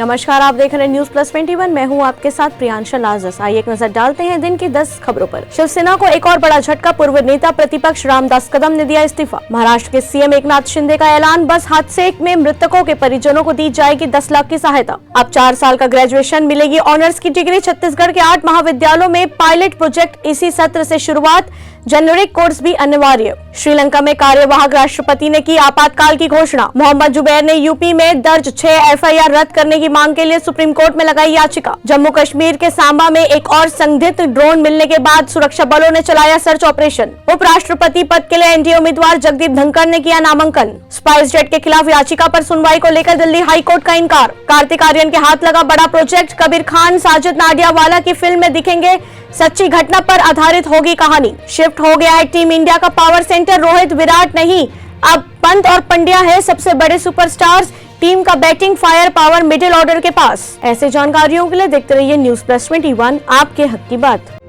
नमस्कार, आप देख रहे हैं न्यूज प्लस 21। मैं हूं आपके साथ प्रियांशा लाजस। आइए एक नजर डालते हैं दिन की 10 खबरों पर। शिवसेना को एक और बड़ा झटका, पूर्व नेता प्रतिपक्ष रामदास कदम ने दिया इस्तीफा। महाराष्ट्र के सीएम एकनाथ शिंदे का ऐलान, बस हादसे में मृतकों के परिजनों को दी जाएगी 10 लाख की सहायता। अब 4 साल का ग्रेजुएशन, मिलेगी ऑनर्स की डिग्री। छत्तीसगढ़ के 8 महाविद्यालयों में पायलट प्रोजेक्ट, इसी सत्र से शुरुआत। जेनरिक कोर्स भी अनिवार्य। श्रीलंका में कार्यवाहक राष्ट्रपति ने की आपातकाल की घोषणा। मोहम्मद जुबैर ने यूपी में दर्ज 6 एफआईआर रद्द करने की मांग के लिए सुप्रीम कोर्ट में लगाई याचिका। जम्मू कश्मीर के सांबा में एक और संदिग्ध ड्रोन मिलने के बाद सुरक्षा बलों ने चलाया सर्च ऑपरेशन। उपराष्ट्रपति पद के लिए एनडीए उम्मीदवार जगदीप धनखड़ ने किया नामांकन। स्पाइस जेट के खिलाफ याचिका पर सुनवाई को लेकर दिल्ली हाई कोर्ट का इनकार। कार्तिक आर्यन के हाथ लगा बड़ा प्रोजेक्ट। कबीर खान, साजिद नाडियावाला की फिल्म में दिखेंगे। सच्ची घटना पर आधारित होगी कहानी। शिफ्ट हो गया है टीम इंडिया का पावर सेंटर। रोहित, विराट नहीं, अब पंत और पंड्या है सबसे बड़े सुपरस्टार्स। टीम का batting fire power middle order के पास। ऐसे जानकारियों के लिए देखते रहिए न्यूज प्लस 21, आपके हक की बात।